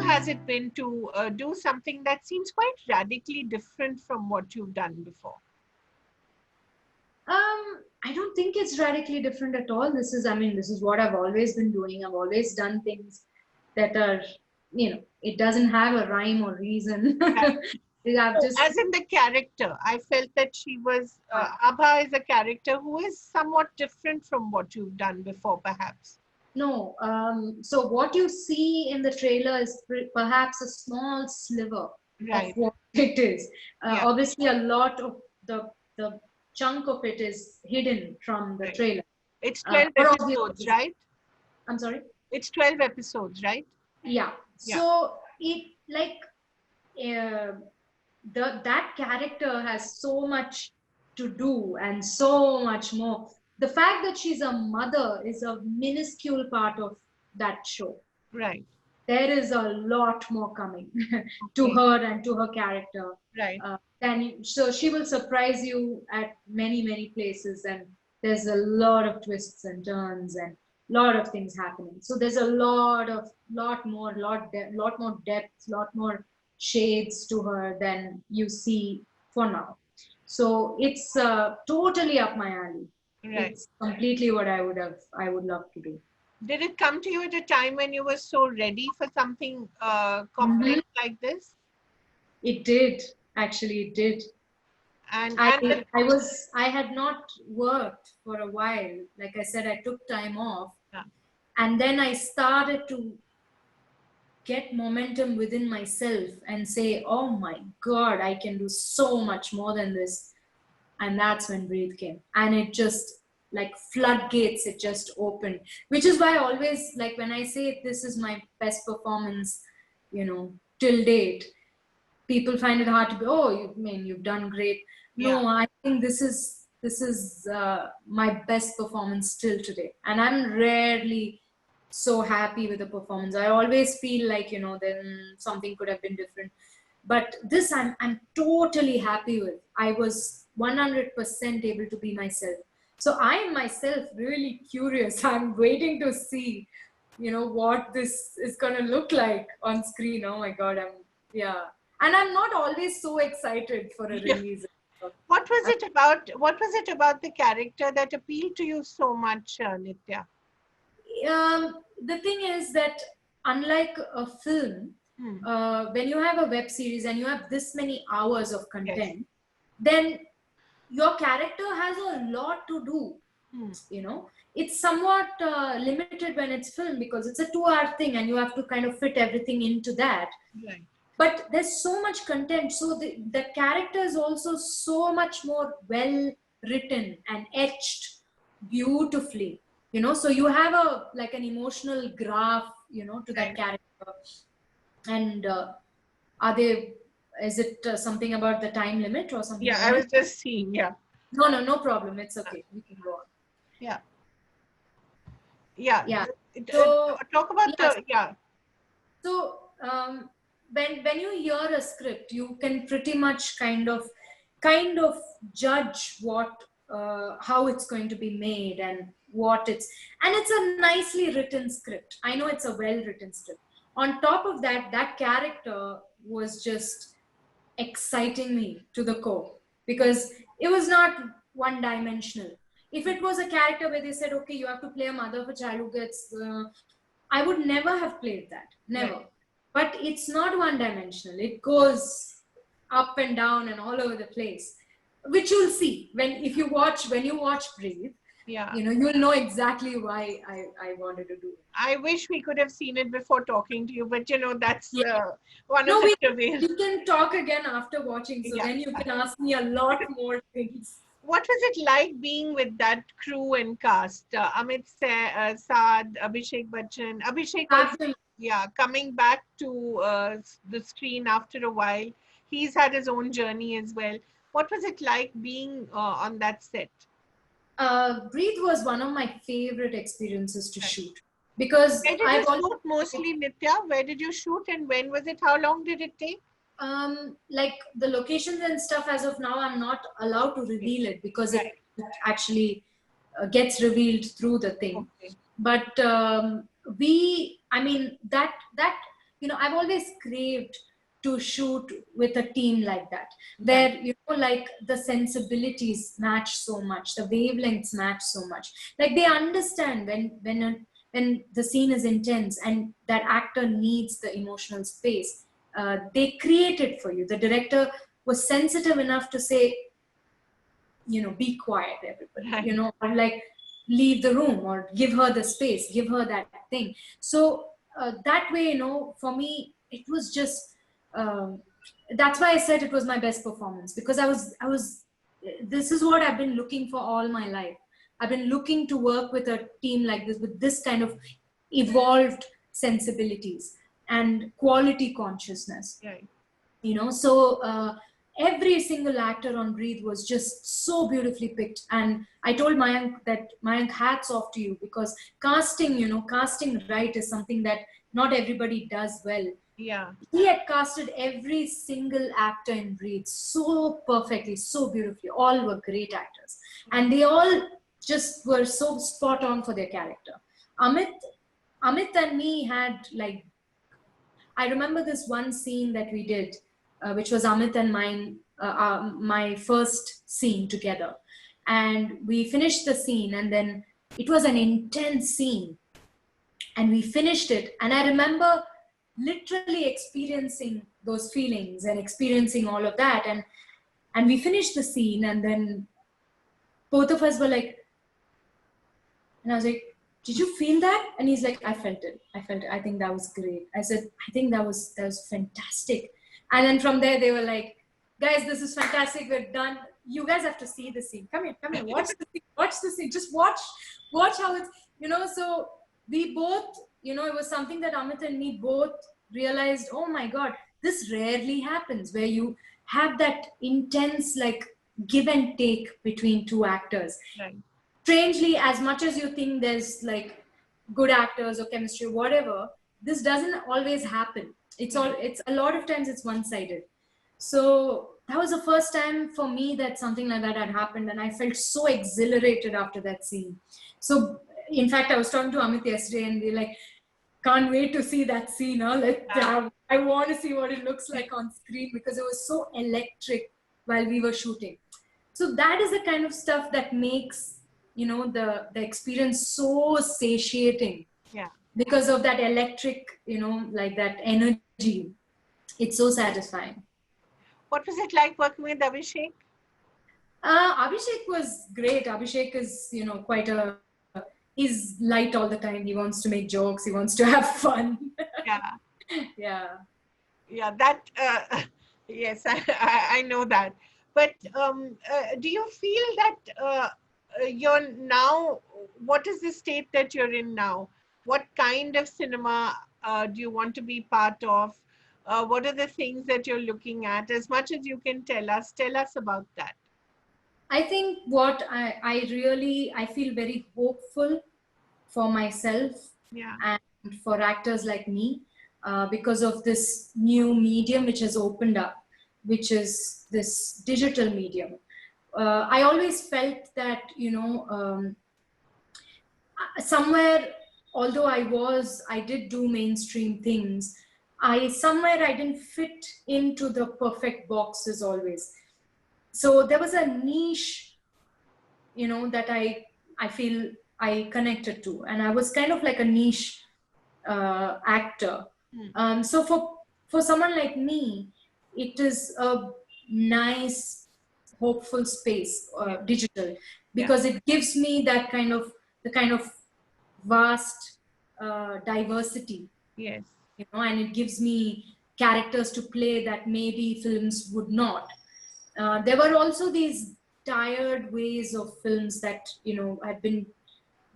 has it been to do something that seems quite radically different from what you've done before? I don't think it's radically different at all. This is what I've always been doing. I've always done things that are, it doesn't have a rhyme or reason. Right. I've So, just, as in the character, I felt that she was, Abha is a character who is somewhat different from what you've done before, perhaps. no. So what you see in the trailer is perhaps a small sliver of Right. what it is. Yeah. Obviously, a lot of the chunk of it is hidden from the Right. trailer. It's 12 For obvious episodes, reasons. right? I'm sorry. It's 12 episodes, right? Yeah. Yeah. So it like that character has so much to do and so much more. The fact that she's a mother is a minuscule part of that show. Right. There is a lot more coming to Okay. her and to her character. Right. So she will surprise you at many places, and there's a lot of twists and turns and lot of things happening. So there's a lot more depth, lot more shades to her than you see for now. So it's totally up my alley. Right. It's completely what I would love to do. Did it come to you at a time when you were so ready for something complex like this? It did. Actually, it did. And I had not worked for a while. Like I said, I took time off. Yeah. And then I started to get momentum within myself and say, oh my God, I can do so much more than this. And that's when Breathe came. And it just, like floodgates, it just opened. Which is why I always, like when I say this is my best performance, till date, people find it hard to be, oh, you've done great. No, Yeah. I think this is my best performance till today. And I'm rarely so happy with the performance. I always feel like, then something could have been different. But this I'm totally happy with. I was 100% able to be myself. So I am myself really curious. I'm waiting to see, what this is going to look like on screen. Oh my God, yeah. And I'm not always so excited for a Yeah. release. What was it about? What was it about the character that appealed to you so much, Nithya? The thing is that unlike a film, when you have a web series and you have this many hours of content, then your character has a lot to do. It's somewhat limited when it's film because it's a 2-hour thing and you have to kind of fit everything into that. Right. But there's so much content, so the character is also so much more well written and etched beautifully. So you have an emotional graph, to that character. And is it something about the time limit or something? Yeah, I was just seeing. Yeah. No problem. It's okay. We can go on. Yeah. Yeah. Yeah. So talk about So when you hear a script, you can pretty much kind of judge how it's going to be made and it's a nicely written script. I know it's a well-written script. On top of that, that character was just exciting me to the core because it was not one-dimensional. If it was a character where they said, okay, you have to play a mother of a child who gets, I would never have played that. Never. Right. But it's not one-dimensional. It goes up and down and all over the place, which you'll see when you watch Breathe. Yeah. You'll know exactly why I wanted to do it. I wish we could have seen it before talking to you, but that's one of the travails. We can talk again after watching, so then you can ask me a lot more things. What was it like being with that crew and cast? Amit Saad, Abhishek Bachchan. Abhishek was, coming back to the screen after a while. He's had his own journey as well. What was it like being on that set? Breathe was one of my favorite experiences to shoot because where did you shoot mostly, Nithya? Where did you shoot and when was it? How long did it take? Like the locations and stuff as of now, I'm not allowed to reveal it because it actually gets revealed through the thing. Okay. But I've always craved to shoot with a team like that, where like the sensibilities match so much, the wavelengths match so much. Like they understand when the scene is intense and that actor needs the emotional space. They create it for you. The director was sensitive enough to say, be quiet, everybody, or like leave the room, or give her the space, give her that thing. So that way, for me, it was just, that's why I said it was my best performance, because this is what I've been looking for all my life. I've been looking to work with a team like this, with this kind of evolved sensibilities and quality consciousness. Right. So every single actor on Breathe was just so beautifully picked. And I told Mayank that, Mayank, hats off to you, because casting right is something that not everybody does well. Yeah. He had casted every single actor in Breathe so perfectly, so beautifully. All were great actors. And they all just were so spot on for their character. Amit and me had, like, I remember this one scene that we did, which was Amit and mine, my first scene together. And we finished the scene, and then it was an intense scene. And we finished it. And I remember literally experiencing those feelings and experiencing all of that. And we finished the scene, and then both of us were like, and I was like, did you feel that? And he's like, I felt it. I think that was great. I said, I think that was fantastic. And then from there, they were like, guys, this is fantastic. We're done. You guys have to see the scene. Come here. Watch the scene. Just watch how it's, so we both, it was something that Amit and me both realized, oh my God, this rarely happens, where you have that intense, like, give and take between two actors. Right. Strangely, as much as you think there's like good actors or chemistry or whatever, this doesn't always happen. It's a lot of times it's one-sided. So that was the first time for me that something like that had happened, and I felt so exhilarated after that scene. So in fact, I was talking to Amit yesterday, and we're like, can't wait to see that scene. I want to see what it looks like on screen, because it was so electric while we were shooting. So that is the kind of stuff that makes the experience so satiating. Yeah. Because of that electric, like that energy. It's so satisfying. What was it like working with Abhishek? Abhishek was great. Abhishek is, he's light all the time. He wants to make jokes. He wants to have fun. Yeah. Yeah. That, yes, I know that. But do you feel that you're now, what is the state that you're in now? What kind of cinema do you want to be part of? What are the things that you're looking at? As much as you can tell us about that. I think what I feel very hopeful for myself, and for actors like me, because of this new medium which has opened up, which is this digital medium. I always felt that, somewhere, although I did do mainstream things, I didn't fit into the perfect boxes always. So there was a niche, that I feel I connected to, and I was kind of like a niche actor. So for someone like me, it is a nice, hopeful space, digital, because it gives me the kind of vast diversity. Yes. And it gives me characters to play that maybe films would not. There were also these tired ways of films that had been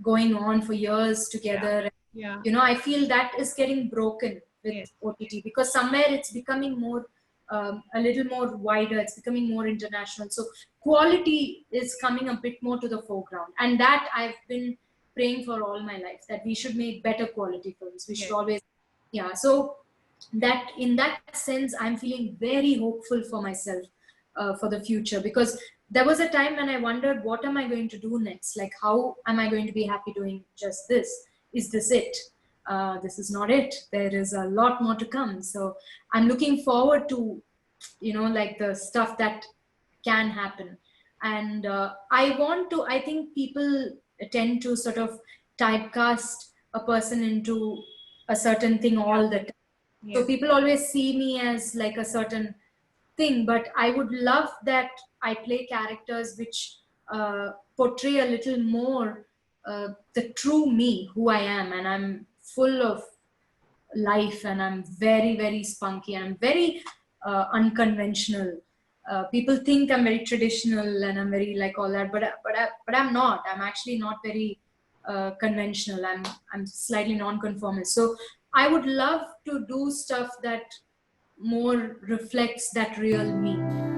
going on for years together. Yeah. I feel that is getting broken with OTT, because somewhere it's becoming more, a little more wider. It's becoming more international. So quality is coming a bit more to the foreground, and that I've been praying for all my life, that we should make better quality films. We should always, so that in that sense, I'm feeling very hopeful for myself, for the future, because there was a time when I wondered, what am I going to do next? Like, how am I going to be happy doing just this? Is this it? this is not it. There is a lot more to come. So I'm looking forward to, like the stuff that can happen. And I think people tend to sort of typecast a person into a certain thing all the time. So Yes. people always see me as like a certain thing, but I would love that I play characters which portray a little more the true me, who I am, and I'm full of life, and I'm very, very spunky, and I'm very unconventional. People think I'm very traditional and I'm very like all that, but I'm not. I'm actually not very conventional. I'm slightly non-conformist. So I would love to do stuff that more reflects that real me.